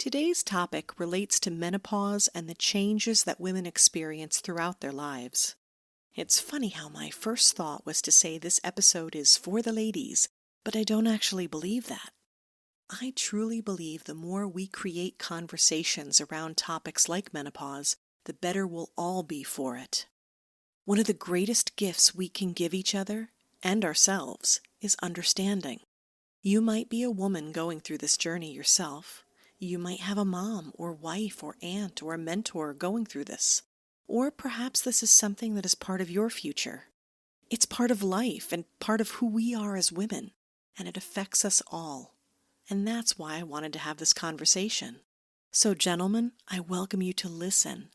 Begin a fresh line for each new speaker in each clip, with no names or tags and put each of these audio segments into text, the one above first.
Today's topic relates to menopause and the changes that women experience throughout their lives. It's funny how my first thought was to say this episode is for the ladies, but I don't actually believe that. I truly believe the more we create conversations around topics like menopause, the better we'll all be for it. One of the greatest gifts we can give each other and ourselves is understanding. You might be a woman going through this journey yourself. You might have a mom or wife or aunt or a mentor going through this. Or perhaps this is something that is part of your future. It's part of life and part of who we are as women, and it affects us all. And that's why I wanted to have this conversation. So, gentlemen, I welcome you to listen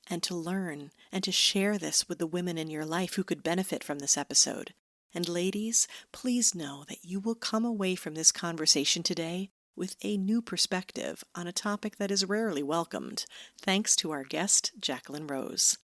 and to learn and to share this with the women in your life who could benefit from this episode. And ladies, please know that you will come away from this conversation today with a new perspective on a topic that is rarely welcomed, thanks to our guest, Jacqueline Rose.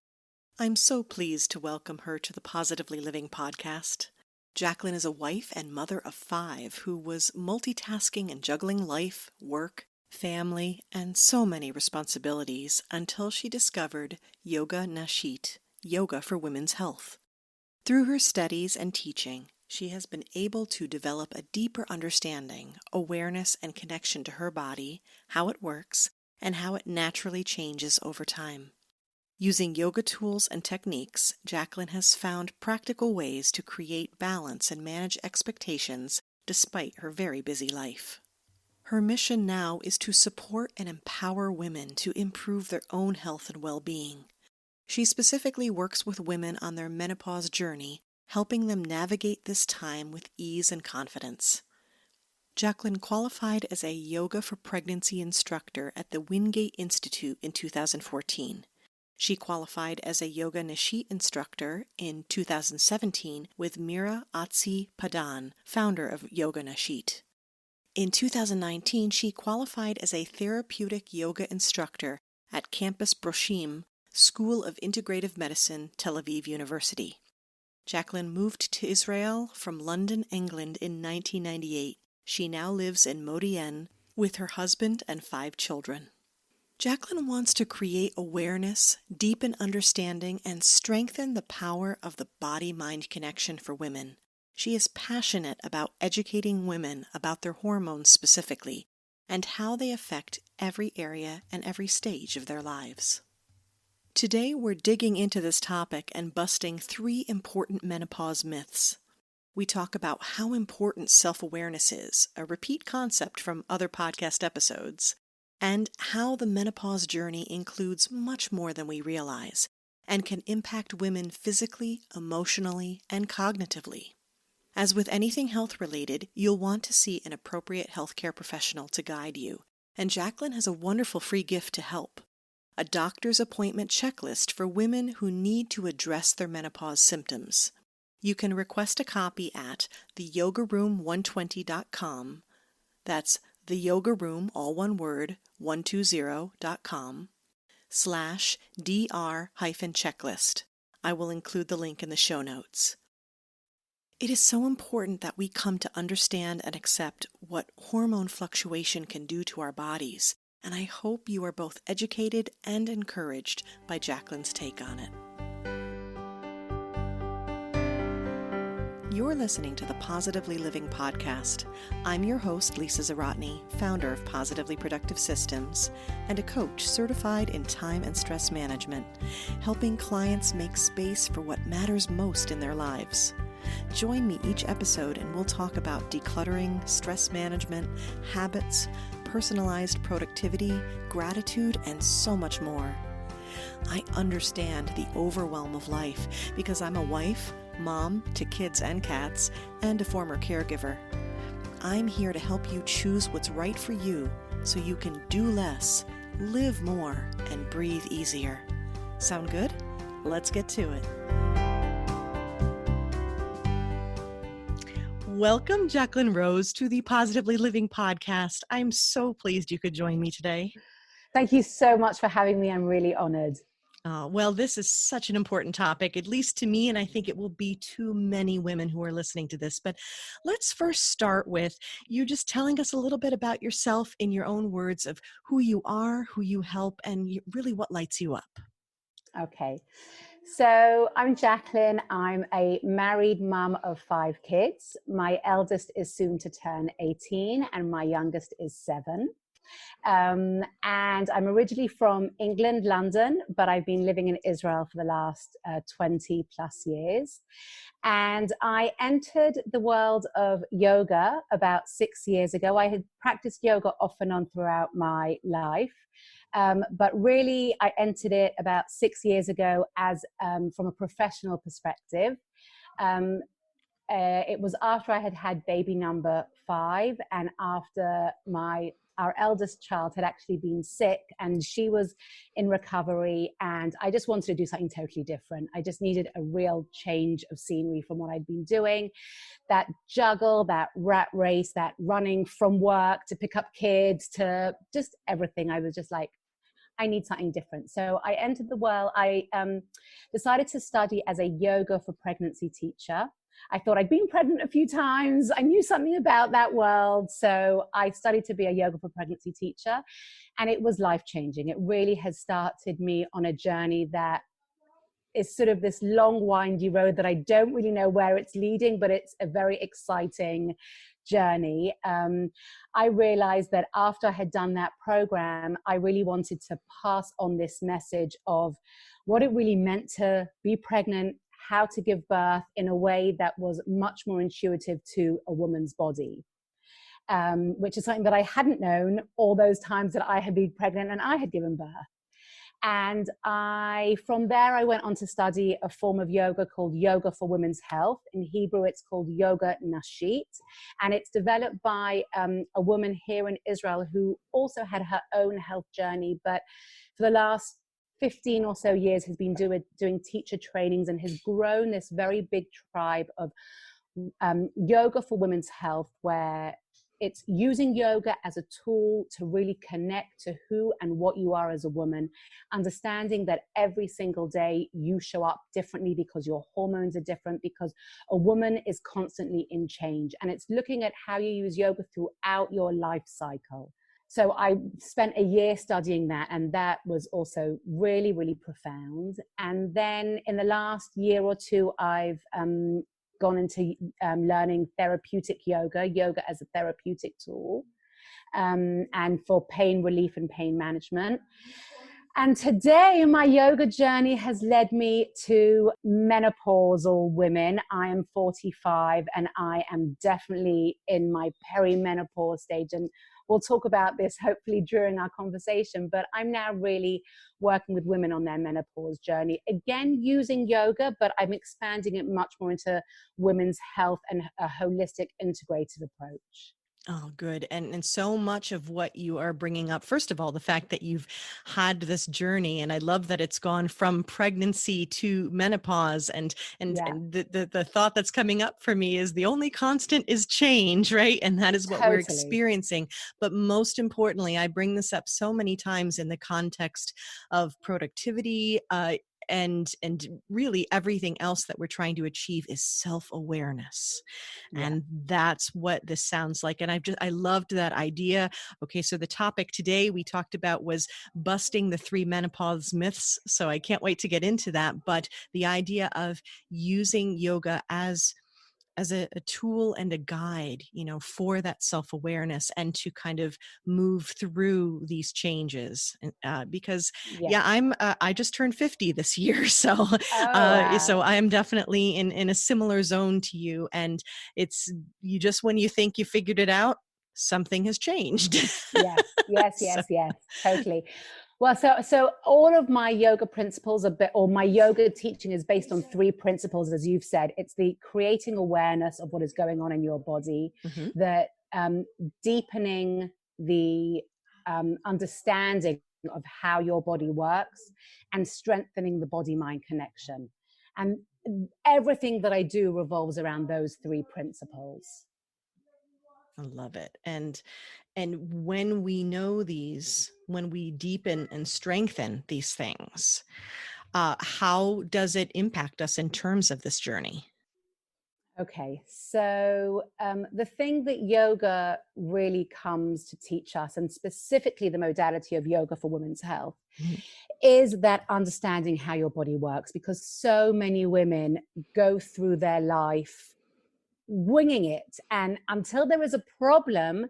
I'm so pleased to welcome her to the Positively Living podcast. Jacqueline is a wife and mother of 5 who was multitasking and juggling life, work, family, and so many responsibilities until she discovered Yoga Nashit, yoga for women's health. Through her studies and teaching, she has been able to develop a deeper understanding, awareness, and connection to her body, how it works, and how it naturally changes over time. Using yoga tools and techniques, Jacqueline has found practical ways to create balance and manage expectations despite her very busy life. Her mission now is to support and empower women to improve their own health and well-being. She specifically works with women on their menopause journey, helping them navigate this time with ease and confidence. Jacqueline qualified as a Yoga for Pregnancy instructor at the Wingate Institute in 2014. She qualified as a Yoga Nashit instructor in 2017 with Mira Atsi Padan, founder of Yoga Nashit. In 2019, she qualified as a therapeutic yoga instructor at Campus Broshim School of Integrative Medicine, Tel Aviv University. Jacqueline moved to Israel from London, England in 1998. She now lives in Modi'in with her husband and 5 children. Jacqueline wants to create awareness, deepen understanding, and strengthen the power of the body-mind connection for women. She is passionate about educating women about their hormones specifically and how they affect every area and every stage of their lives. Today we're digging into this topic and busting 3 important menopause myths. We talk about how important self-awareness is, a repeat concept from other podcast episodes, and how the menopause journey includes much more than we realize and can impact women physically, emotionally, and cognitively. As with anything health-related, you'll want to see an appropriate healthcare professional to guide you, and Jacqueline has a wonderful free gift to help. A doctor's appointment checklist for women who need to address their menopause symptoms. You can request a copy at theyogaroom120.com. That's theyogaroom, all one word, 120.com, /dr-checklist. I will include the link in the show notes. It is so important that we come to understand and accept what hormone fluctuation can do to our bodies, and I hope you are both educated and encouraged by Jacqueline's take on it. You're listening to the Positively Living podcast. I'm your host, Lisa Zaratny, founder of Positively Productive Systems and a coach certified in time and stress management, helping clients make space for what matters most in their lives. Join me each episode and we'll talk about decluttering, stress management, habits, personalized productivity, gratitude, and so much more. I understand the overwhelm of life because I'm a wife, mom to kids and cats, and a former caregiver. I'm here to help you choose what's right for you so you can do less, live more, and breathe easier. Sound good? Let's get to it. Welcome, Jacqueline Rose, to the Positively Living podcast. I'm so pleased you could join me today.
Thank you so much for having me. I'm really honored.
Well, this is such an important topic, at least to me, and I think it will be to many women who are listening to this. But let's first start with you just telling us a little bit about yourself in your own words of who you are, who you help, and really what lights you up.
Okay. So I'm Jacqueline. I'm a married mum of 5 kids. My eldest is soon to turn 18 and my youngest is 7. And I'm originally from England, London, but I've been living in Israel for the last 20 plus years. And I entered the world of yoga about 6 years ago. I had practiced yoga off and on throughout my life. But really, I entered it about 6 years ago as from a professional perspective. Um, it was after I had had baby number 5, and after our eldest child had actually been sick, and she was in recovery, and I just wanted to do something totally different. I just needed a real change of scenery from what I'd been doing. That juggle, that rat race, that running from work to pick up kids to just everything. I was just like, I need something different. So I entered the world. I decided to study as a yoga for pregnancy teacher. I thought I'd been pregnant a few times. I knew something about that world. So I studied to be a yoga for pregnancy teacher. And it was life changing. It really has started me on a journey that is sort of this long, windy road that I don't really know where it's leading, but it's a very exciting journey. I realized that after I had done that program, I really wanted to pass on this message of what it really meant to be pregnant, how to give birth in a way that was much more intuitive to a woman's body. Which is something that I hadn't known all those times that I had been pregnant and I had given birth. And from there, I went on to study a form of yoga called Yoga for Women's Health. In Hebrew, it's called Yoga Nashit. And it's developed by a woman here in Israel who also had her own health journey, but for the last 15 or so years has been doing teacher trainings and has grown this very big tribe of yoga for women's health, where it's using yoga as a tool to really connect to who and what you are as a woman, understanding that every single day you show up differently because your hormones are different, because a woman is constantly in change. And it's looking at how you use yoga throughout your life cycle. So I spent a year studying that, and that was also really, really profound. And then in the last year or two, I've gone into learning therapeutic yoga as a therapeutic tool, and for pain relief and pain management. And today, my yoga journey has led me to menopausal women. I am 45 and I am definitely in my perimenopause stage. And we'll talk about this hopefully during our conversation. But I'm now really working with women on their menopause journey. Again, using yoga, but I'm expanding it much more into women's health and a holistic integrated approach.
Oh, good. And so much of what you are bringing up, first of all, the fact that you've had this journey, and I love that it's gone from pregnancy to menopause, and
Yeah,
and the thought that's coming up for me is the only constant is change, right? And that is what we're
totally.
experiencing. But most importantly, I bring this up so many times in the context of productivity, and really everything else that we're trying to achieve is self-awareness,
Yeah.
and that's what this sounds like. And I loved that idea. Okay, so the topic today we talked about was busting the 3 menopause myths, so I can't wait to get into that. But the idea of using yoga as a tool and a guide, for that self-awareness and to kind of move through these changes. Because
Yeah.
yeah, I just turned 50 this year. So
Oh,
so
wow.
I am definitely in a similar zone to you. And it's you just when you think you figured it out, something has changed.
Yes, yes,
So
yes, yes, totally. Well, so all of my yoga principles or my yoga teaching is based on 3 principles, as you've said. It's the creating awareness of what is going on in your body,
mhm.
the deepening the understanding of how your body works, and strengthening the body-mind connection. And everything that I do revolves around those 3 principles.
I love it. And when we know these, when we deepen and strengthen these things, how does it impact us in terms of this journey?
Okay, so the thing that yoga really comes to teach us, and specifically the modality of yoga for women's health,
Mhm.
is that understanding how your body works, because so many women go through their life winging it. And until there is a problem,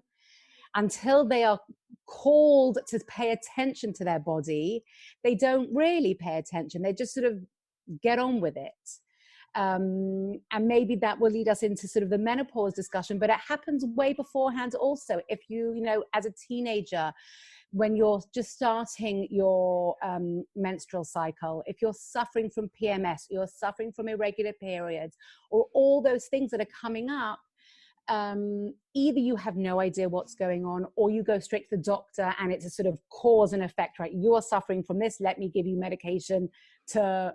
until they are called to pay attention to their body, they don't really pay attention. They just sort of get on with it. And maybe that will lead us into sort of the menopause discussion, but it happens way beforehand also. If as a teenager, when you're just starting your menstrual cycle, if you're suffering from PMS, you're suffering from irregular periods, or all those things that are coming up, either you have no idea what's going on, or you go straight to the doctor and it's a sort of cause and effect, right? You are suffering from this, let me give you medication to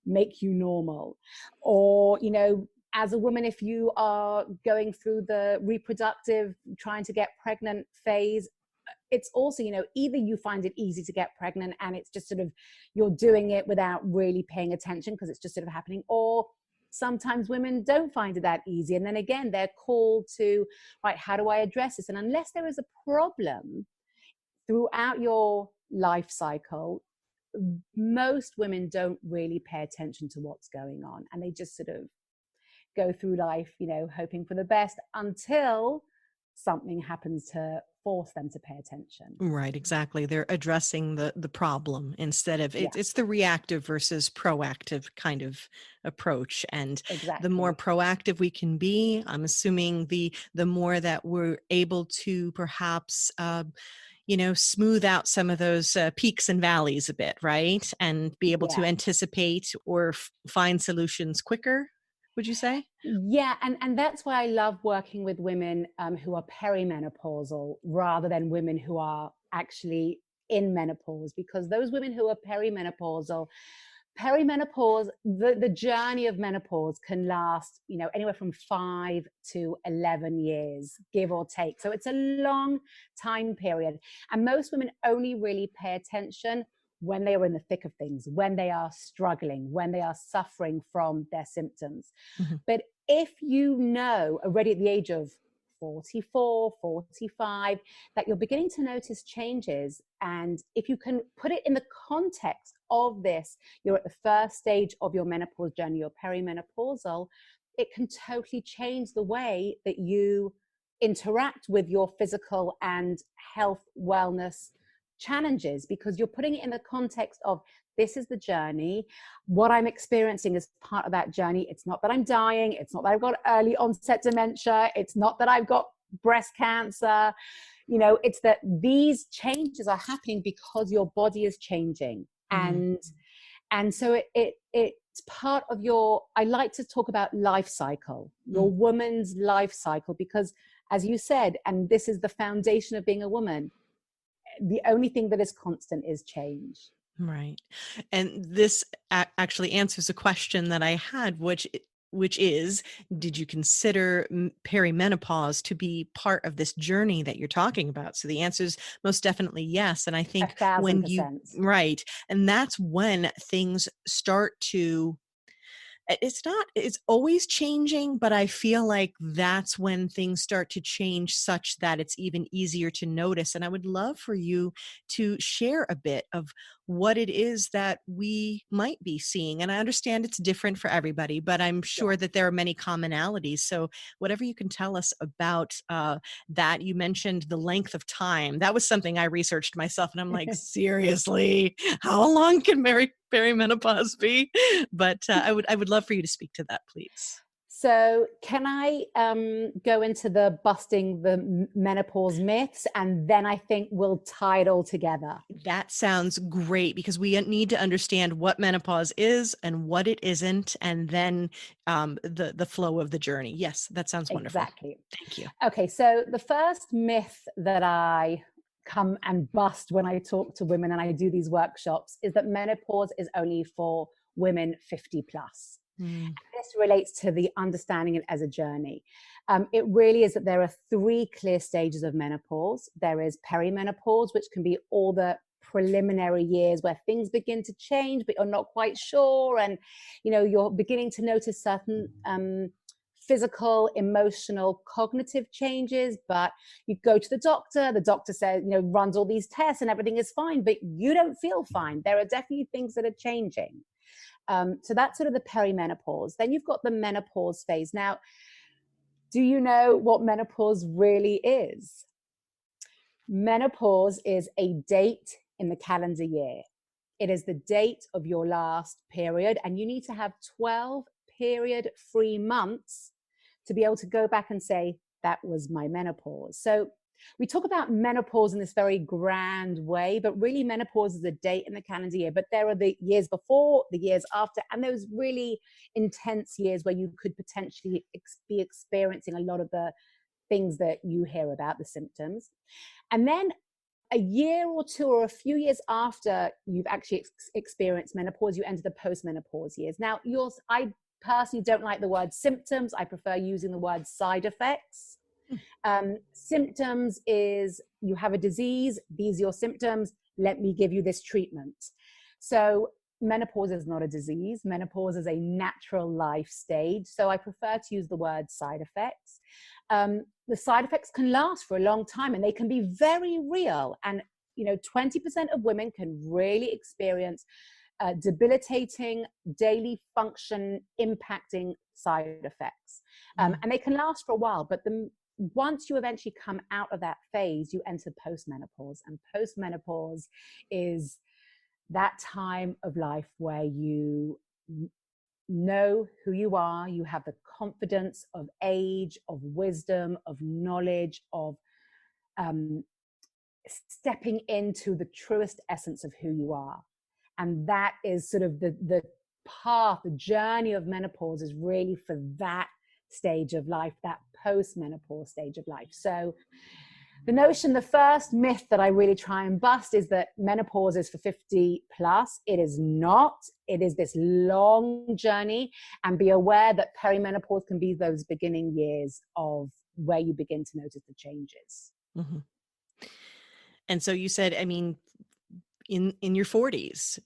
make you normal. Or, as a woman, if you are going through the reproductive, trying to get pregnant phase, it's also, either you find it easy to get pregnant and it's just sort of, you're doing it without really paying attention because it's just sort of happening, or sometimes women don't find it that easy. And then again, they're called to, right, how do I address this? And unless there is a problem throughout your life cycle, most women don't really pay attention to what's going on. And they just sort of go through life, hoping for the best until something happens to force them to pay attention.
Right, exactly. They're addressing the problem instead of
Yeah,
it's the reactive versus proactive kind of approach. And the more
exactly.
proactive we can be, I'm assuming the more that we're able to perhaps smooth out some of those peaks and valleys a bit, right? And be able to
Yeah.
anticipate or find solutions quicker, would you say?
Yeah, and that's why I love working with women who are perimenopausal rather than women who are actually in menopause, because those women who are perimenopause, the journey of menopause can last, anywhere from 5 to 11 years, give or take. So it's a long time period. And most women only really pay attention when they are in the thick of things, when they are struggling, when they are suffering from their symptoms.
Mhm.
But if you know already at the age of 44, 45, that you're beginning to notice changes, and if you can put it in the context of this, you're at the first stage of your menopause journey, you're perimenopausal, it can totally change the way that you interact with your physical and health wellness challenges, because you're putting it in the context of, this is the journey. What I'm experiencing is part of that journey. It's not that I'm dying. It's not that I've got early onset dementia. It's not that I've got breast cancer. It's that these changes are happening because your body is changing.
Mm.
And so it's part of your, I like to talk about life cycle, your
Mm.
woman's life cycle, because as you said, and this is the foundation of being a woman, the only thing that is constant is change.
Right. And this actually answers a question that I had, which is, did you consider perimenopause to be part of this journey that you're talking about? So the answer is most definitely yes. And I
A
think
thousand
when you,
percent.
right, and that's when things start to it's always changing, but I feel like that's when things start to change such that it's even easier to notice. And I would love for you to share a bit of what it is that we might be seeing. And I understand it's different for everybody, but I'm
Yeah.
sure that there are many commonalities. So whatever you can tell us about that. You mentioned the length of time. That was something I researched myself, and I'm like, seriously, how long can perimenopause be? But I would love for you to speak to that, please.
So can I go into the busting the menopause myths, and then I think we'll tie it all together.
That sounds great because we need to understand what menopause is and what it isn't, and then the flow of the journey. Yes, that sounds wonderful.
Exactly.
Thank you.
Okay, so the first myth that I come and bust when I talk to women and I do these workshops is that menopause is only for women 50 plus.
Mm.
This relates to the understanding it as a journey. It really is that there are three clear stages of menopause. There is perimenopause, which can be all the preliminary years where things begin to change, but you're not quite sure. And, you're beginning to notice certain physical, emotional, cognitive changes, but you go to the doctor says, runs all these tests and everything is fine, but you don't feel fine. There are definitely things that are changing. So that's sort of the perimenopause. Then you've got the menopause phase. Now, do you know what menopause really is? Menopause is a date in the calendar year. It is the date of your last period, and you need to have 12 period-free months to be able to go back and say, that was my menopause. So we talk about menopause in this very grand way, but really menopause is a date in the calendar year. But there are the years before, the years after, and those really intense years where you could potentially be experiencing a lot of the things that you hear about, the symptoms. And then a year or two or a few years after you've actually experienced menopause, you enter the postmenopause years. Now, I personally don't like the word symptoms. I prefer using the word side effects. Symptoms is you have a disease, these are your symptoms, let me give you this treatment. So menopause is not a disease. Menopause is a natural life stage. So I prefer to use the word side effects. The side effects can last for a long time and they can be very real. And, 20% of women can really experience debilitating, daily function impacting side effects. And they can last for a while, but once you eventually come out of that phase, you enter postmenopause. And postmenopause is that time of life where you know who you are, you have the confidence of age, of wisdom, of knowledge, of stepping into the truest essence of who you are. And that is sort of the path, the journey of menopause is really for that stage of life, that post-menopause stage of life. So the first myth that I really try and bust is that menopause is for 50 plus. It is not. It is this long journey, and be aware that perimenopause can be those beginning years of where you begin to notice the changes.
Mm-hmm. And so you said, in your 40s,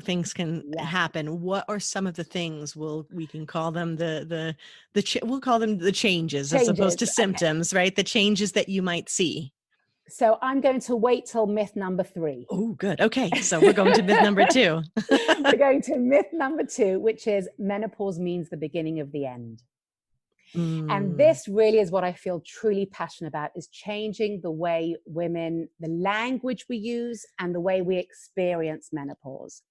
things can happen. What are some of the things? We can call them we'll call them the changes as opposed to symptoms, okay. Right? The changes that you might see.
So I'm going to wait till myth number 3.
Oh, good. Okay. So we're going to myth number 2.
We're going to myth number 2, which is menopause means the beginning of the end. And this really is what I feel truly passionate about, is changing the way women, the language we use and the way we experience menopause.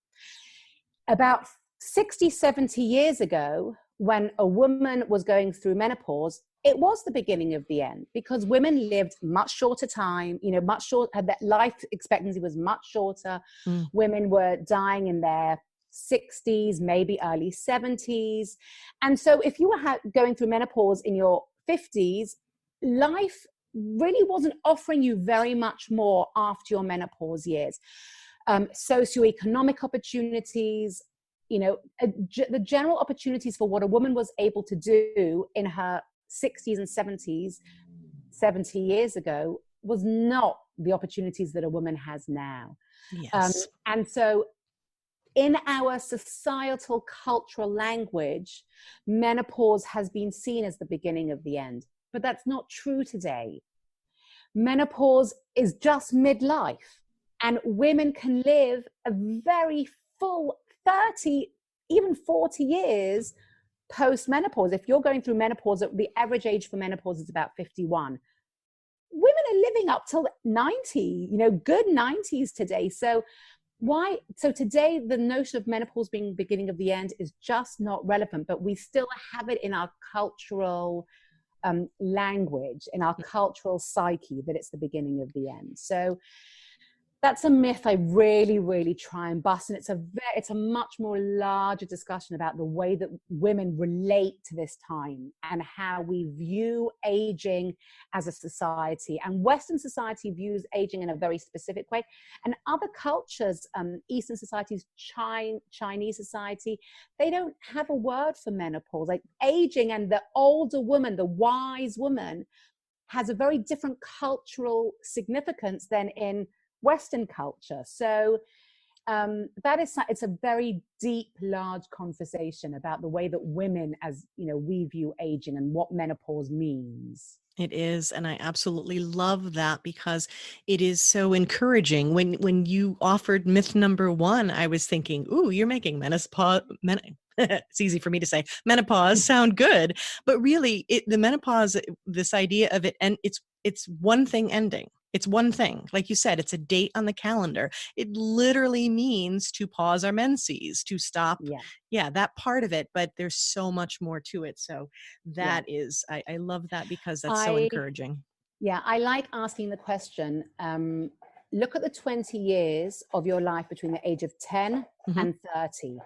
About 60, 70 years ago, when a woman was going through menopause, it was the beginning of the end, because women lived much shorter time, much shorter, that life expectancy was much shorter. Women were dying in their 60s, maybe early 70s. And so if you were going through menopause in your 50s, life really wasn't offering you very much more after your menopause years. Socioeconomic opportunities, the general opportunities for what a woman was able to do in her 60s and 70s, 70 years ago, was not the opportunities that a woman has now.
Yes.
And so in our societal cultural language, menopause has been seen as the beginning of the end, but that's not true today. Menopause is just midlife, and women can live a very full 30, even 40 years post-menopause. If you're going through menopause, the average age for menopause is about 51. Women are living up till 90, good 90s today. So today the notion of menopause being beginning of the end is just not relevant, but we still have it in our cultural language, in our cultural psyche, that it's the beginning of the end. So that's a myth I really, really try and bust. And it's a much more larger discussion about the way that women relate to this time and how we view aging as a society. And Western society views aging in a very specific way. And other cultures, Eastern societies, Chinese society, they don't have a word for menopause. Like aging, and the older woman, the wise woman, has a very different cultural significance than in Western culture. So it's a very deep, large conversation about the way that women, as you know, we view aging and what menopause means.
It is, and I absolutely love that because it is so encouraging. When you offered myth number one, I was thinking, "Ooh, you're making it's easy for me to say menopause sound good," but really, the menopause, this idea of it, and it's one thing ending. It's one thing, like you said, it's a date on the calendar. It literally means to pause our menses, to stop.
Yeah,
Yeah, that part of it, but there's so much more to it. So
yeah.
that is, I love that because that's so
I
encouraging.
Yeah, I like asking the question, look at the 20 years of your life between the age of 10
Hmm.
and 30.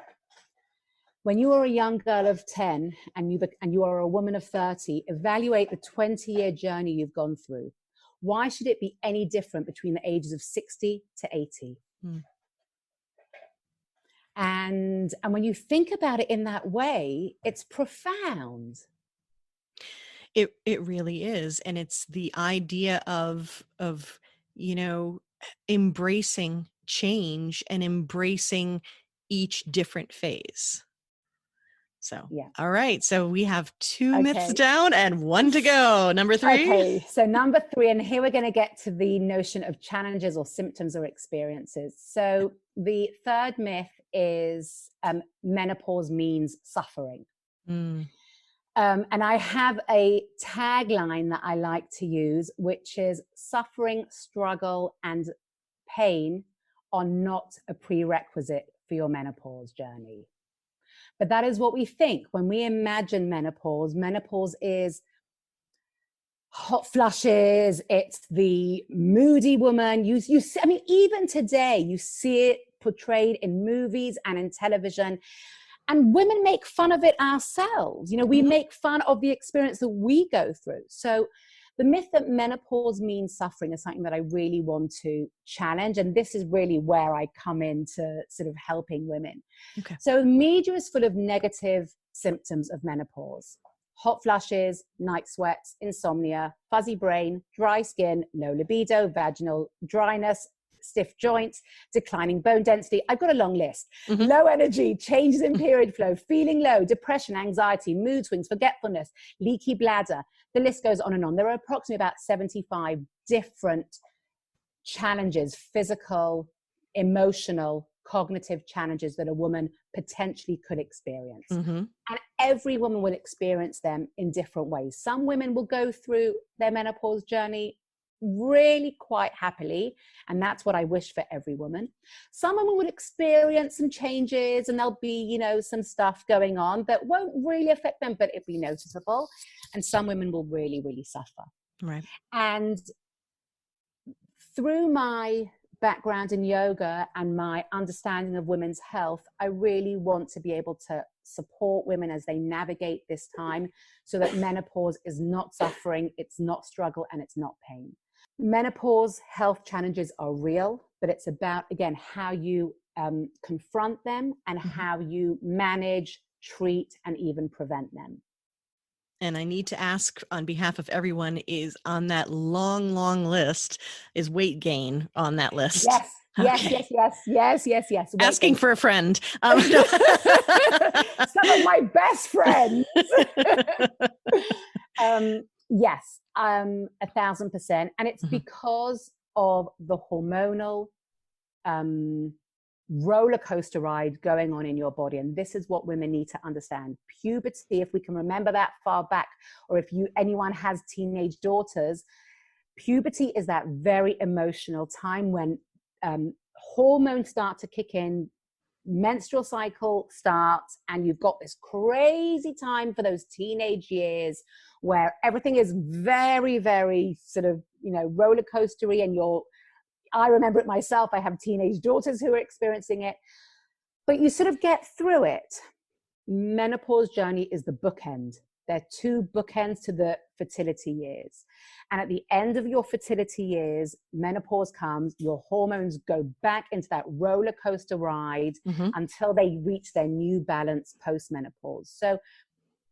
When you are a young girl of 10 and you are a woman of 30, evaluate the 20-year journey you've gone through. Why should it be any different between the ages of 60 to 80?
Mm.
And when you think about it in that way, it's profound.
It really is, and it's the idea of you know embracing change and embracing each different phase. So,
Yeah.
all right, so we have two myths
Okay.
down and one to go. Number three.
Okay, so number three, and here we're going to get to the notion of challenges or symptoms or experiences. So the third myth is menopause means suffering.
Mm.
And I have a tagline that I like to use, which is suffering, struggle, and pain are not a prerequisite for your menopause journey. But that is what we think when we imagine menopause. Menopause is hot flushes, it's the moody woman. I mean, even today, you see it portrayed in movies and in television. And women make fun of it ourselves. You know, we
Mhm.
make fun of the experience that we go through. So the myth that menopause means suffering is something that I really want to challenge. And this is really where I come into sort of helping women.
Okay.
So the media is full of negative symptoms of menopause. Hot flushes, night sweats, insomnia, fuzzy brain, dry skin, low libido, vaginal dryness, stiff joints, declining bone density. I've got a long list.
Hmm.
Low energy, changes in period flow, feeling low, depression, anxiety, mood swings, forgetfulness, leaky bladder. The list goes on and on. There are approximately about 75 different challenges, physical, emotional, cognitive challenges that a woman potentially could experience.
Hmm.
And every woman will experience them in different ways. Some women will go through their menopause journey really quite happily, and that's what I wish for every woman. Some women will experience some changes and there'll be, you know, some stuff going on that won't really affect them, but it'll be noticeable. And some women will really, really suffer.
Right.
And through my background in yoga and my understanding of women's health, I really want to be able to support women as they navigate this time so that menopause is not suffering, it's not struggle, and it's not pain. Menopause health challenges are real, but it's about, again, how you confront them and
Hmm.
how you manage, treat, and even prevent them.
And I need to ask on behalf of everyone, is on that long, long list, is weight gain on that list?
Yes, yes,
Okay.
yes, yes, yes, yes, yes. Weight
Asking
gain.
for a friend. No.
Some of my best friends. Yes, 1,000%. And it's
Mhm.
because of the hormonal um, roller coaster ride going on in your body. And this is what women need to understand. Puberty, if we can remember that far back, or if anyone has teenage daughters, puberty is that very emotional time when hormones start to kick in, menstrual cycle starts, and you've got this crazy time for those teenage years where everything is very, very sort of, you know, roller coastery. And I remember it myself. I have teenage daughters who are experiencing it, but you sort of get through it. Menopause journey is the bookend. There are two bookends to the fertility years. And at the end of your fertility years, menopause comes, your hormones go back into that roller coaster ride
Mhm.
until they reach their new balance post-menopause. So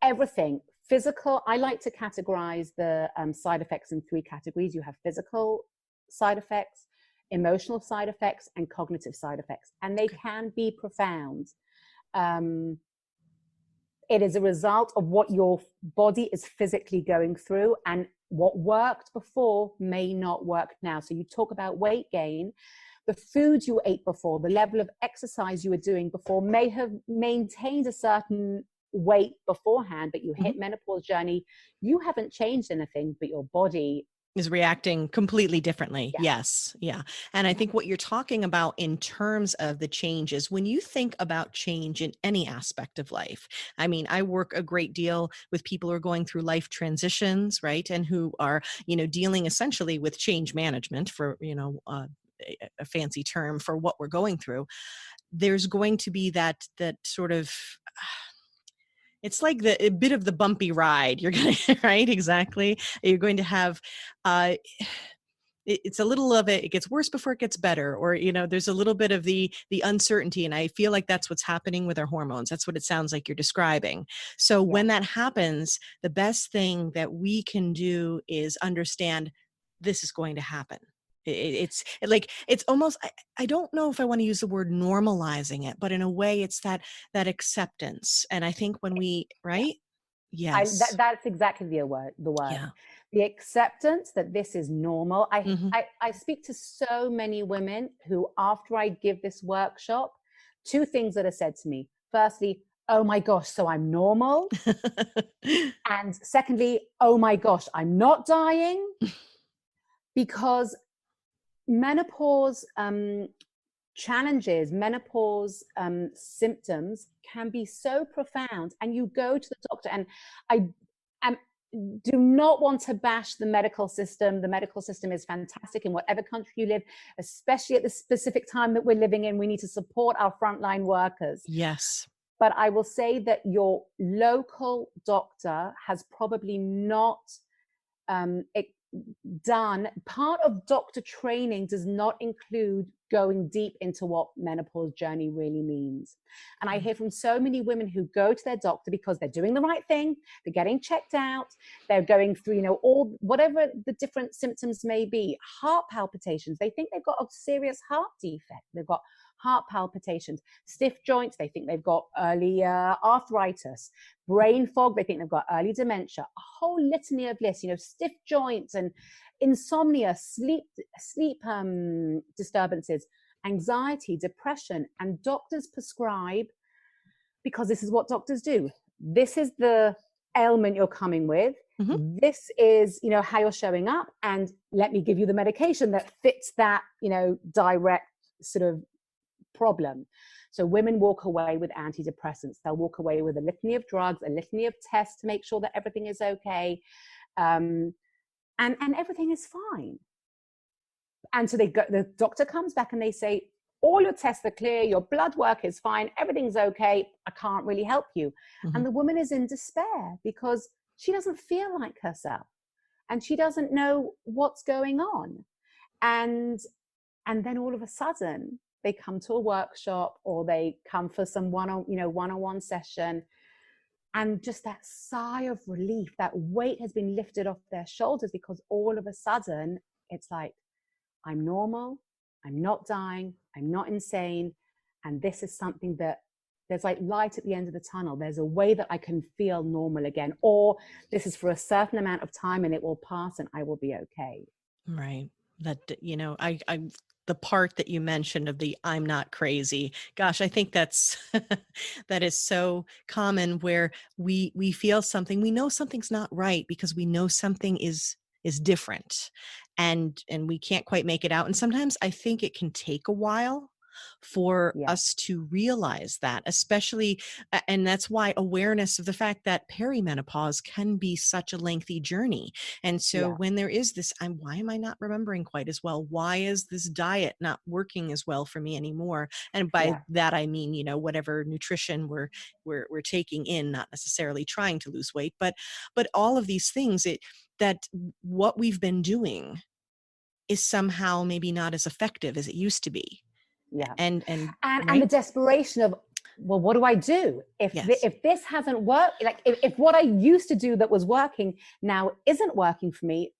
everything physical, I like to categorize the side effects in three categories. You have physical side effects, emotional side effects and cognitive side effects, and they can be profound. It is a result of what your body is physically going through, and what worked before may not work now. So you talk about weight gain. The foods you ate before, the level of exercise you were doing before may have maintained a certain weight beforehand, but you hit menopause journey, you haven't changed anything, but your body
is reacting completely differently.
Yeah.
Yes. Yeah. And I think what you're talking about in terms of the changes, when you think about change in any aspect of life, I mean, I work a great deal with people who are going through life transitions, right? And who are, dealing essentially with change management, for, a fancy term for what we're going through. There's going to be that sort of, it's like a bit of the bumpy ride. You're going to, right? Exactly. You're going to have, it's a little of it gets worse before it gets better, or there's a little bit of the uncertainty, and I feel like that's what's happening with our hormones. That's what it sounds like you're describing. So when that happens, the best thing that we can do is understand this is going to happen. It's almost, I don't know if I want to use the word normalizing it, but in a way it's that acceptance. And I think when we, right? Yes.
That's exactly the word.
Yeah.
The acceptance that this is normal.
Mm-hmm.
I speak to so many women who, after I give this workshop, two things that are said to me. Firstly, oh my gosh, so I'm normal. And secondly, oh my gosh, I'm not dying. Because menopause challenges, menopause symptoms can be so profound, and you go to the doctor, and I do not want to bash the medical system. The medical system is fantastic in whatever country you live, especially at the specific time that we're living in. We need to support our frontline workers.
Yes.
But I will say that your local doctor has probably not done. Part of doctor training does not include going deep into what menopause journey really means. And I hear from so many women who go to their doctor because they're doing the right thing, they're getting checked out, they're going through, all whatever the different symptoms may be. Heart palpitations, they think they've got a serious heart defect, they've got heart palpitations. Stiff joints, they think they've got early arthritis. Brain fog, they think they've got early dementia. A whole litany of lists, stiff joints and insomnia, sleep disturbances, anxiety, depression. And doctors prescribe, because this is what doctors do. This is the ailment you're coming with. Mm-hmm. This is, how you're showing up, and let me give you the medication that fits that, direct sort of problem. So women walk away with antidepressants. They'll walk away with a litany of drugs, a litany of tests to make sure that everything is okay. And everything is fine. And so the doctor comes back and they say, all your tests are clear, your blood work is fine, everything's okay, I can't really help you. Mm-hmm. And the woman is in despair because she doesn't feel like herself and she doesn't know what's going on. And then all of a sudden, they come to a workshop or they come for some one-on-one session, and just that sigh of relief, that weight has been lifted off their shoulders, because all of a sudden it's like, I'm normal, I'm not dying, I'm not insane, and this is something that there's like light at the end of the tunnel. There's a way that I can feel normal again, or this is for a certain amount of time and it will pass and I will be okay.
Right. That, I the part that you mentioned of the I'm not crazy. Gosh, I think that's that is so common, where we feel something, we know something's not right because we know something is different, and we can't quite make it out. And sometimes I think it can take a while for us to realize that, especially, and that's why awareness of the fact that perimenopause can be such a lengthy journey. And so when there is this, why am I not remembering quite as well? Why is this diet not working as well for me anymore? And by that, I mean, whatever nutrition we're taking in, not necessarily trying to lose weight, but all of these things, that what we've been doing is somehow maybe not as effective as it used to be. And
the desperation of, well, what do I do if this hasn't worked? Like if what I used to do that was working now isn't working for me,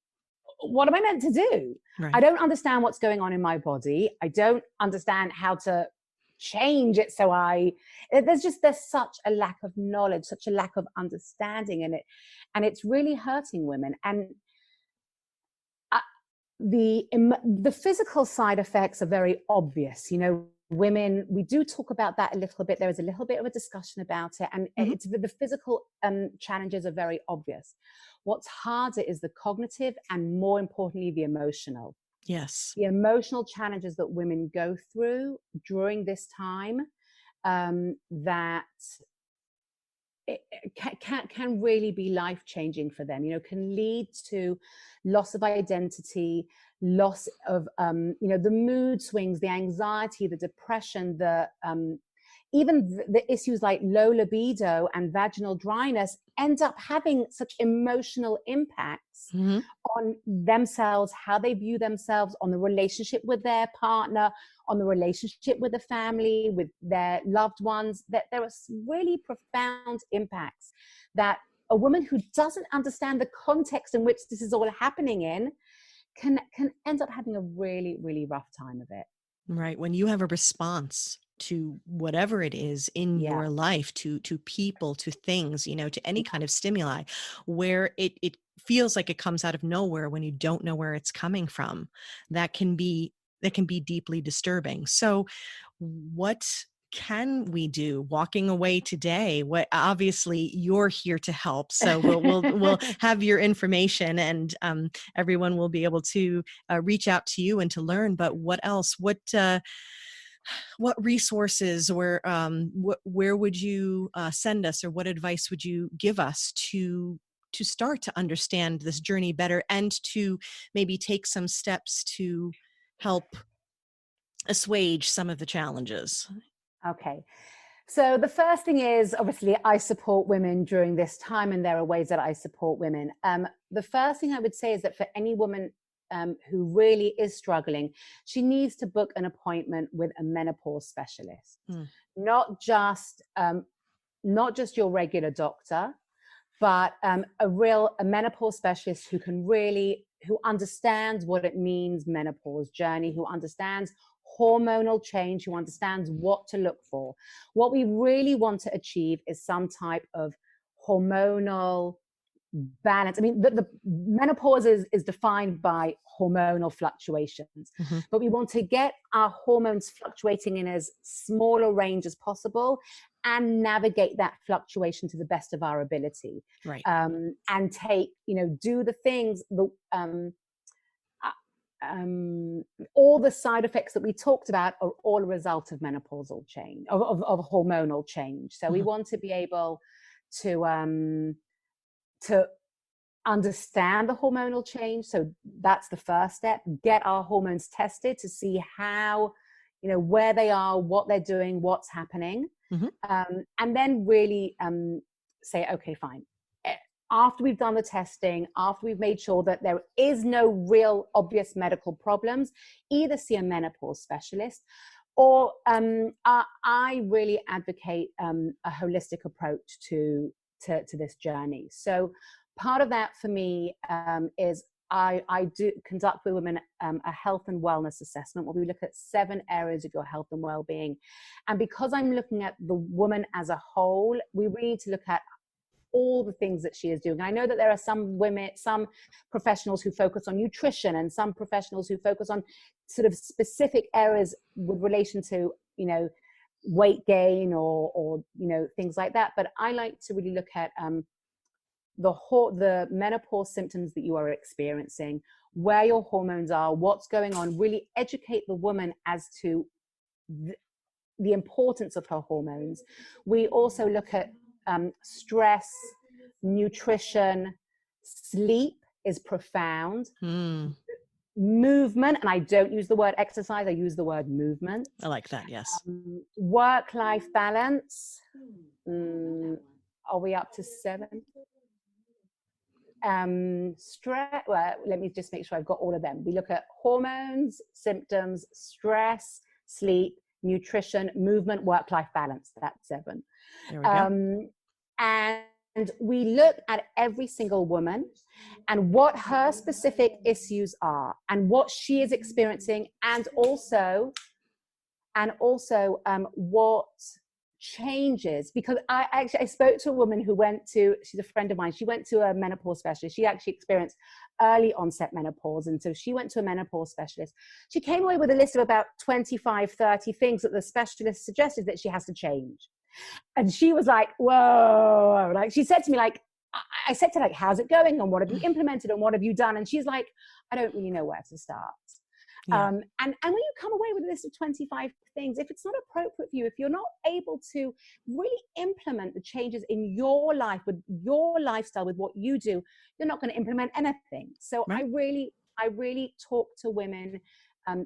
what am I meant to do? I
Right.
don't understand what's going on in my body. I don't understand how to change it. So there's such a lack of knowledge, such a lack of understanding in it. And it's really hurting women. And uh, the physical side effects are very obvious. You know, women, we do talk about that a little bit. There is a little bit of a discussion about it, and
Hmm.
it's the physical challenges are very obvious. What's harder is the cognitive, and more importantly, the emotional.
Yes.
The emotional challenges that women go through during this time, that it can really be life changing for them. You know, can lead to loss of identity, loss of the mood swings, the anxiety, the depression, the even the issues like low libido and vaginal dryness end up having such emotional impacts
Hmm.
on themselves, how they view themselves, on the relationship with their partner, on the relationship with the family, with their loved ones, that there are really profound impacts that a woman who doesn't understand the context in which this is all happening in can end up having a really, really rough time of it.
Right. When you have a response to whatever it is in
Yeah.
your life, to people, to things, to any kind of stimuli, where it feels like it comes out of nowhere when you don't know where it's coming from, that can be deeply disturbing. So what can we do walking away today? What, obviously you're here to help, so we'll have your information, and everyone will be able to reach out to you and to learn. But what else? What resources, or where would you send us, or what advice would you give us to start to understand this journey better, and to maybe take some steps to help assuage some of the challenges?
Okay. So the first thing is, obviously, I support women during this time, and there are ways that I support women. The first thing I would say is that for any woman who really is struggling, she needs to book an appointment with a menopause specialist,
Mm.
not just your regular doctor, but a menopause specialist who understands what it means, menopause journey, who understands hormonal change, who understands what to look for. What we really want to achieve is some type of hormonal balance. I mean, the menopause is defined by hormonal fluctuations,
Hmm.
but we want to get our hormones fluctuating in as small a range as possible and navigate that fluctuation to the best of our ability.
Right.
And do the things, uh, all the side effects that we talked about are all a result of menopausal change, of hormonal change. So we
Hmm.
want to be able to to understand the hormonal change. So that's the first step. Get our hormones tested to see how, where they are, what they're doing, what's happening.
Hmm.
And then really say, okay, fine. After we've done the testing, after we've made sure that there is no real obvious medical problems, either see a menopause specialist, or I really advocate a holistic approach to this journey. So part of that for me is I do conduct with women a health and wellness assessment where we look at 7 areas of your health and well-being. And because I'm looking at the woman as a whole, we really need to look at all the things that she is doing. I know that there are some women, some professionals who focus on nutrition, and some professionals who focus on sort of specific areas with relation to, weight gain or things like that. But I like to really look at the menopause symptoms that you are experiencing, where your hormones are, what's going on, really educate the woman as to the importance of her hormones. We also look at stress, nutrition, sleep is profound.
Mm.
Movement, and I don't use the word exercise, I use the word movement.
I like that. Yes.
Work-life balance. Are we up to 7? Stress. Well, let me just make sure I've got all of them. We look at hormones, symptoms, stress, sleep, nutrition, movement, work-life balance. That's 7.
There we go.
And we look at every single woman and what her specific issues are and what she is experiencing, and also what changes. Because I spoke to a woman who she's a friend of mine, she went to a menopause specialist. She actually experienced early onset menopause, and so she went to a menopause specialist. She came away with a list of about 25, 30 things that the specialist suggested that she has to change. And she was like, whoa, like she said to me, like, I said to her, like, how's it going, and what have you implemented, and what have you done? And she's like, I don't really know where to start.
Yeah.
And when you come away with a list of 25 things, if it's not appropriate for you, if you're not able to really implement the changes in your life, with your lifestyle, with what you do, you're not going to implement anything. So
Right.
I really talk to women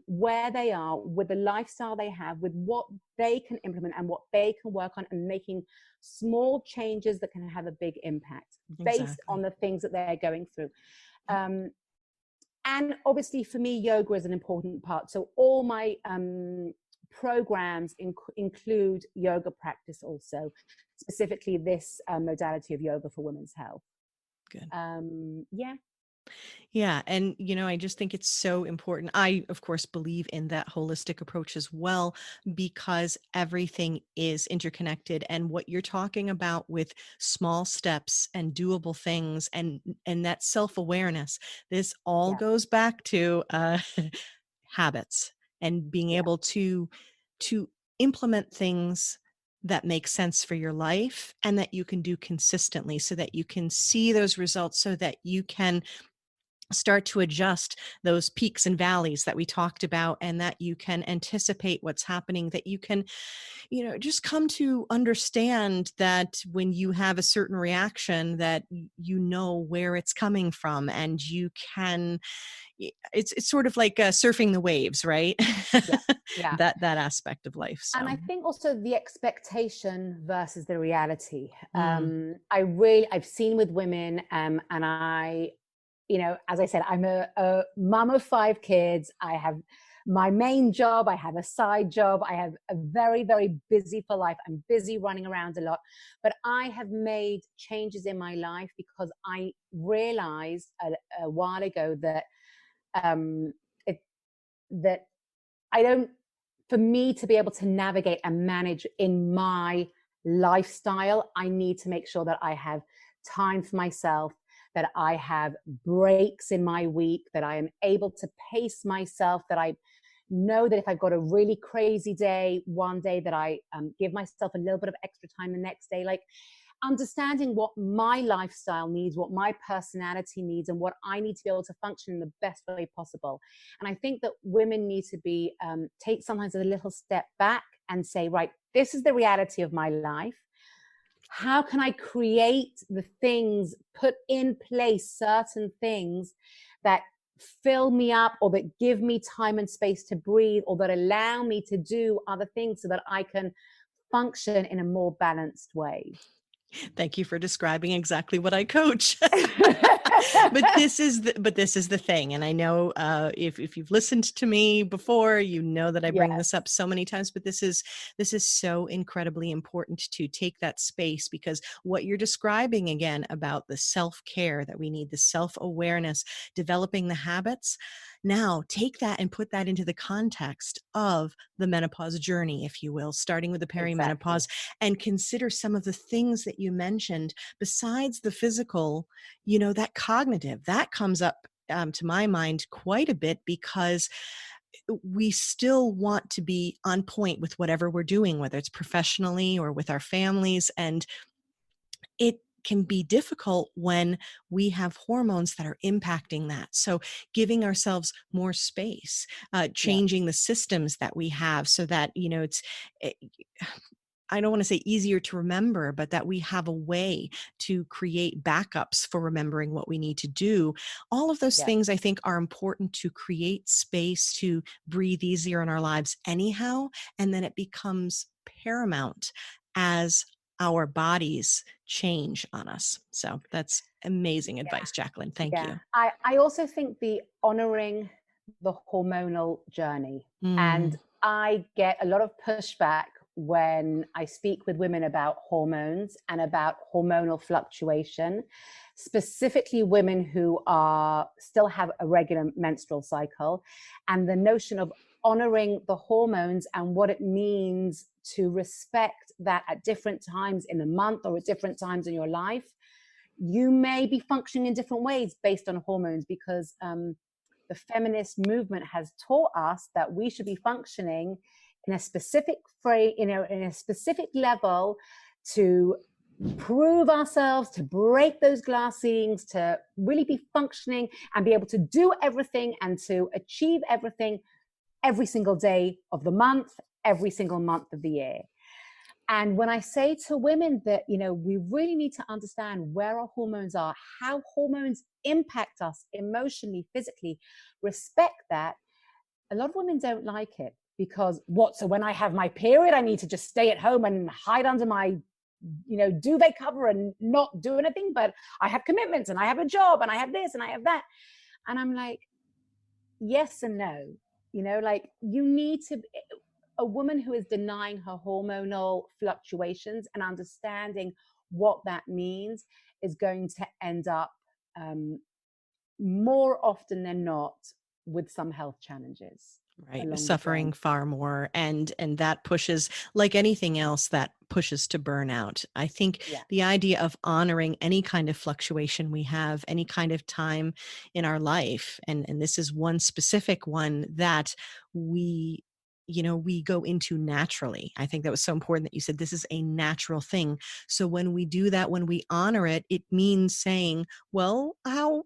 where they are, with the lifestyle they have, with what they can implement and what they can work on, and making small changes that can have a big impact based on
Exactly.
the things that they're going through.
Yep.
And obviously for me, yoga is an important part. So all my programs include yoga practice also, specifically this modality of yoga for women's health.
Good.
Yeah.
Yeah. And, I just think it's so important. I, of course, believe in that holistic approach as well, because everything is interconnected. And what you're talking about with small steps and doable things, and that self-awareness, this all
Yeah.
goes back to habits, and being
Yeah.
able to implement things that make sense for your life and that you can do consistently, so that you can see those results, so that you can start to adjust those peaks and valleys that we talked about, and that you can anticipate what's happening, that you can, just come to understand that when you have a certain reaction, that you know where it's coming from, and you can, it's sort of like surfing the waves, right?
Yeah. Yeah.
that aspect of life.
And I
So
think also the expectation versus the reality.
mm,
I've seen with women, and as I said, I'm a mum of 5 kids. I have my main job. I have a side job. I have a very, very busy for life. I'm busy running around a lot, but I have made changes in my life because I realized a while ago that um, it, that I don't, for me to be able to navigate and manage in my lifestyle, I need to make sure that I have time for myself, that I have breaks in my week, that I am able to pace myself, that I know that if I've got a really crazy day one day, that I give myself a little bit of extra time the next day. Like, understanding what my lifestyle needs, what my personality needs, and what I need to be able to function in the best way possible. And I think that women need to be take sometimes a little step back and say, right, this is the reality of my life. How can I create the things, put in place certain things that fill me up, or that give me time and space to breathe, or that allow me to do other things, so that I can function in a more balanced way.
thank you for describing exactly what I coach. But this is the thing, and I know, if you've listened to me before, you know that I bring this
Yes,
up so many times. But this is so incredibly important, to take that space, because what you're describing again about the self-care that we need, the self-awareness, developing the habits. Now take that and put that into the context of the menopause journey, if you will, starting with the
exactly.
perimenopause, and consider some of the things that you mentioned besides the physical. That cognitive, that comes up, to my mind, quite a bit, because we still want to be on point with whatever we're doing, whether it's professionally or with our families. And it can be difficult when we have hormones that are impacting that. So giving ourselves more space,
Yeah,
changing the systems that we have, so that, it's, eh, I don't want to say easier to remember, but that we have a way to create backups for remembering what we need to do. All of those
yeah,
things, I think, are important to create space to breathe easier in our lives anyhow. And then it becomes paramount as our bodies change on us. So that's amazing advice, Jacqueline. Thank
yeah.
you.
I also think the honoring the hormonal journey, and
Mm,
I get a lot of pushback when I speak with women about hormones and about hormonal fluctuation, specifically women who still have a regular menstrual cycle, and the notion of honoring the hormones and what it means to respect that at different times in the month or at different times in your life, you may be functioning in different ways based on hormones, because the feminist movement has taught us that we should be functioning in a specific phrase, in a specific level, to prove ourselves, to break those glass ceilings, to really be functioning and be able to do everything and to achieve everything every single day of the month, every single month of the year. And when I say to women that, we really need to understand where our hormones are, how hormones impact us emotionally, physically, respect that, a lot of women don't like it, because so when I have my period, I need to just stay at home and hide under my, duvet cover and not do anything, but I have commitments and I have a job and I have this and I have that. And I'm like, yes and no, you need to, a woman who is denying her hormonal fluctuations and understanding what that means is going to end up more often than not with some health challenges.
Right. Suffering far more. And that pushes, like anything else, that pushes to burnout. I think the idea of honoring any kind of fluctuation we have, any kind of time in our life, and this is one specific one that we go into naturally. I think that was so important that you said this is a natural thing. So when we do that, when we honor it, it means saying, well, how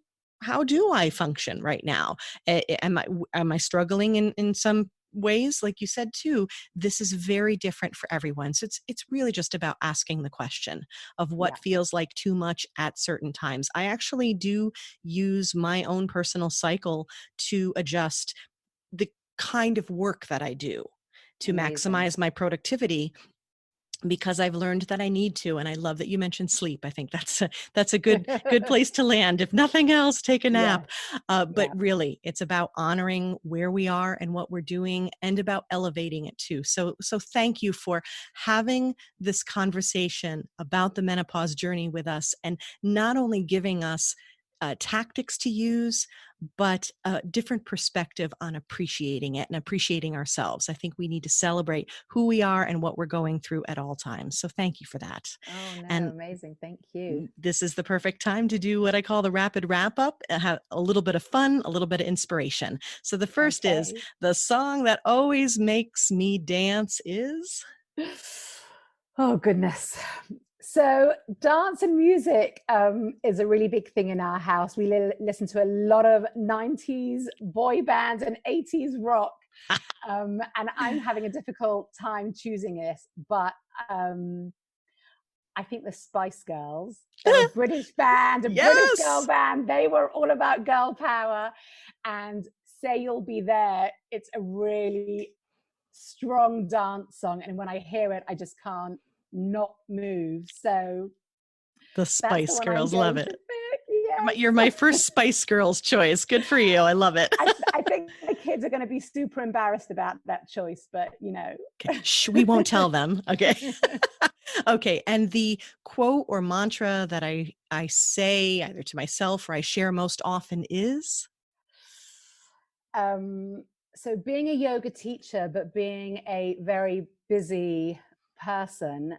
do I function right now? Am I struggling in some ways? Like you said too, this is very different for everyone. So it's really just about asking the question of what feels like too much at certain times. I actually do use my own personal cycle to adjust the kind of work that I do to maximize my productivity, because I've learned that I need to. And I love that you mentioned sleep. I think that's a good place to land. If nothing else, take a nap. But really, it's about honoring where we are and what we're doing, and about elevating it too. So thank you for having this conversation about the menopause journey with us, and not only giving us tactics to use, but a different perspective on appreciating it and appreciating ourselves. I think we need to celebrate who we are and what we're going through at all times. So thank you for that.
Oh, no,
and
amazing. Thank you.
This is the perfect time to do what I call the rapid wrap up, have a little bit of fun, a little bit of inspiration. So the first is, the song that always makes me dance is?
Oh, goodness. So dance and music is a really big thing in our house. We listen to a lot of 90s boy bands and 80s rock. And I'm having a difficult time choosing this, but I think the Spice Girls, they're a British band, British girl band. They were all about girl power. And Say You'll Be There, it's a really strong dance song. And when I hear it, I just can't not move. So
the Spice Girls, love it.
Yes.
You're my first Spice Girls choice. Good for you. I love it.
I think the kids are going to be super embarrassed about that choice, but
Okay. Shh, we won't tell them. Okay. Okay. And the quote or mantra that I say either to myself or I share most often is?
So being a yoga teacher, but being a very busy person,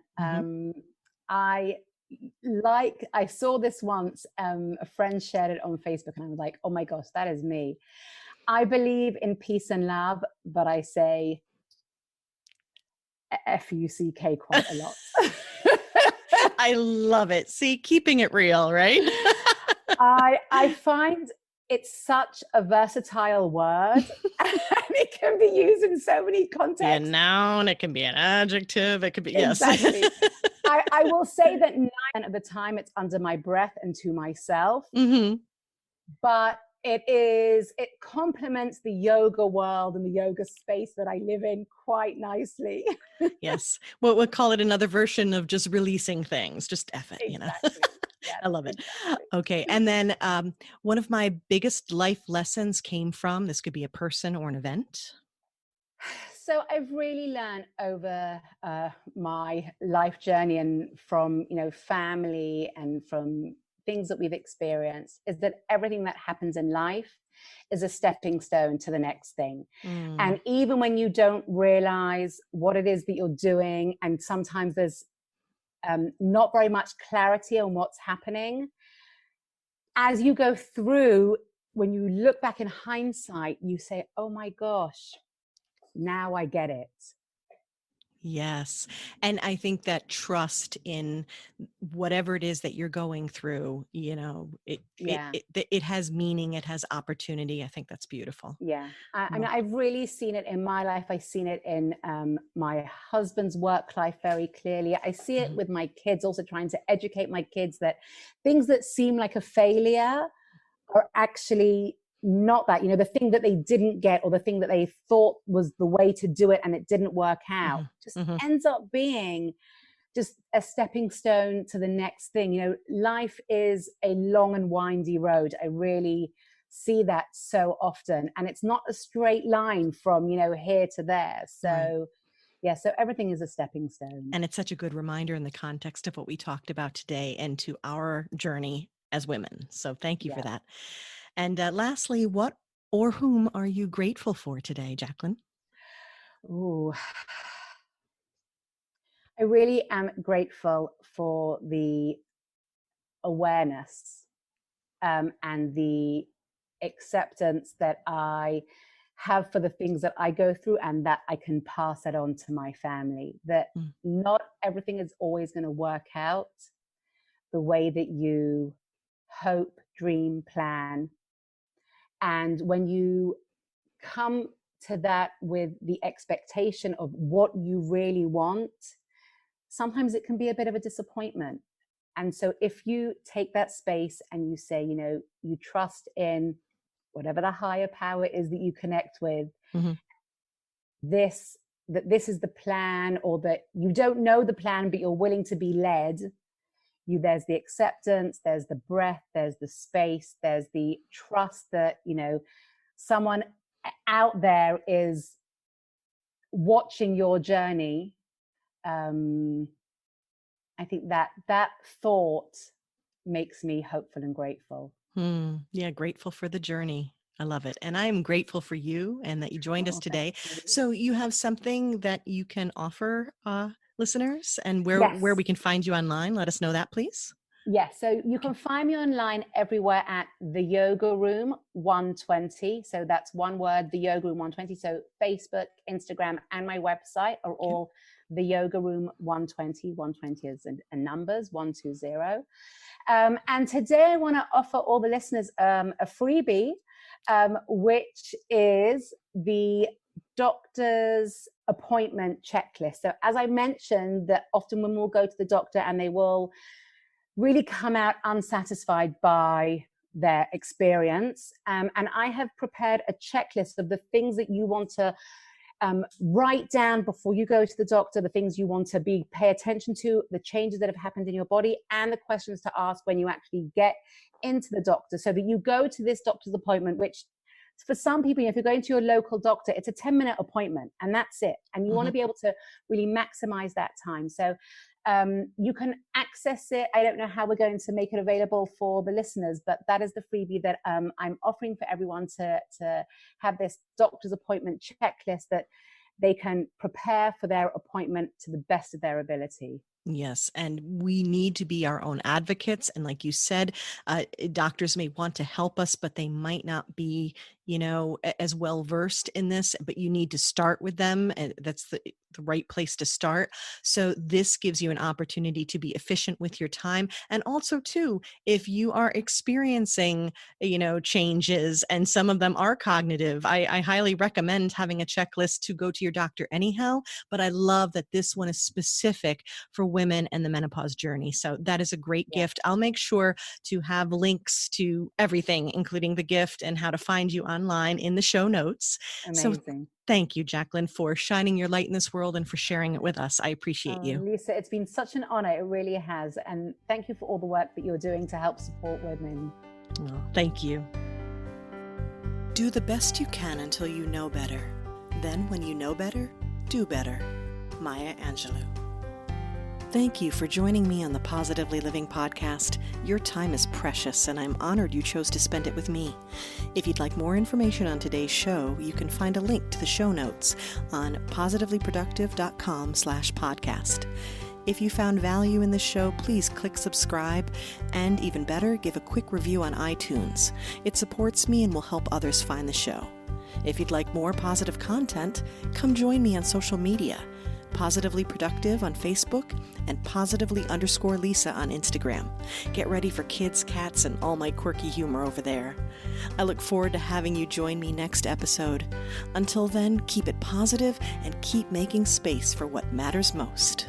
I saw this once, a friend shared it on Facebook, and I was like, oh my gosh, that is me. I believe in peace and love, but I say F-U-C-K quite a lot.
I love it. See, keeping it real, right?
I find it's such a versatile word, and it can be used in so many contexts.
It can be a noun, it can be an adjective, it could be,
exactly. Yes. I will say that 9% of the time it's under my breath and to myself, but it complements the yoga world and the yoga space that I live in quite nicely.
Yes. Well, we'll call it another version of just releasing things, just F it,
Exactly. Yes,
I love it.
Exactly.
Okay. And then one of my biggest life lessons came from, this could be a person or an event.
So I've really learned over my life journey and from, family and from things that we've experienced is that everything that happens in life is a stepping stone to the next thing. And even when you don't realize what it is that you're doing, and sometimes there's not very much clarity on what's happening, as you go through, when you look back in hindsight, you say, oh my gosh, now I get it.
Yes. And I think that trust in whatever it is that you're going through,
Yeah.
it has meaning, it has opportunity. I think that's beautiful.
Yeah. I mean,
Well,
I've really seen it in my life. I've seen it in my husband's work life very clearly. I see it
mhm,
with my kids, also trying to educate my kids that things that seem like a failure are actually not that. The thing that they didn't get or the thing that they thought was the way to do it and it didn't work out
mhm,
just
mhm.
ends up being just a stepping stone to the next thing. Life is a long and windy road. I really see that so often. And it's not a straight line from, here to there.
Right.
So, yeah, so everything is a stepping stone.
And it's such a good reminder in the context of what we talked about today and to our journey as women. So thank you for
Yeah.
that. And lastly, what or whom are you grateful for today, Jacqueline?
Ooh. I really am grateful for the awareness and the acceptance that I have for the things that I go through, and that I can pass that on to my family. That
Mm,
not everything is always going to work out the way that you hope, dream, plan. And when you come to that with the expectation of what you really want, sometimes it can be a bit of a disappointment. And so if you take that space and you say, you trust in whatever the higher power is that you connect with,
mhm.
this that this is the plan, or that you don't know the plan but you're willing to be led, there's the acceptance, there's the breath, there's the space, there's the trust that someone out there is watching your journey. I think that thought makes me hopeful and grateful.
Yeah, grateful for the journey. I love it. And I am grateful for you and that you joined us
Oh, thank
today.
you.
So you have something that you can offer listeners, and where
Yes.
we can find you online. Let us know that, please.
Yes, so you
Okay.
can find me online everywhere at the Yoga Room 120. So that's one word, the Yoga Room 120. So Facebook, Instagram, and my website are
Okay.
all the Yoga Room 120. 120 is a numbers, 120. And today I want to offer all the listeners a freebie, which is the doctor's appointment checklist. So as I mentioned, that often women will go to the doctor and they will really come out unsatisfied by their experience. And I have prepared a checklist of the things that you want to write down before you go to the doctor, the things you want to pay attention to, the changes that have happened in your body, and the questions to ask when you actually get into the doctor, so that you go to this doctor's appointment, which for some people, if you're going to your local doctor, it's a 10-minute appointment and that's it. And you want to be able to really maximize that time. So you can access it. I don't know how we're going to make it available for the listeners, but that is the freebie that I'm offering for everyone to have this doctor's appointment checklist that they can prepare for their appointment to the best of their ability.
Yes, and we need to be our own advocates. And like you said, doctors may want to help us, but they might not be, as well versed in this. But you need to start with them, and that's the right place to start. So this gives you an opportunity to be efficient with your time, and also too, if you are experiencing, changes, and some of them are cognitive, I highly recommend having a checklist to go to your doctor anyhow. But I love that this one is specific for women and the menopause journey. So that is a great
Yeah.
gift. I'll make sure to have links to everything, including the gift and how to find you online, in the show notes. So
Amazing.
thank you, Jacqueline, for shining your light in this world and for sharing it with us. I appreciate
Oh,
you.
Lisa, it's been such an honor. It really has. And thank you for all the work that you're doing to help support women.
Well, thank you.
Do the best you can until you know better.
then when you know better, do better. Maya Angelou. Thank you for joining me on the Positively Living podcast. Your time is precious, and I'm honored you chose to spend it with me. If you'd like more information on today's show, you can find a link to the show notes on positivelyproductive.com/podcast. If you found value in this show, please click subscribe, and even better, give a quick review on iTunes. It supports me and will help others find the show. If you'd like more positive content, come join me on social media. Positively Productive on Facebook and positively_Lisa on Instagram. Get ready for kids, cats, and all my quirky humor over there. I look forward to having you join me next episode. Until then, keep it positive and keep making space for what matters most.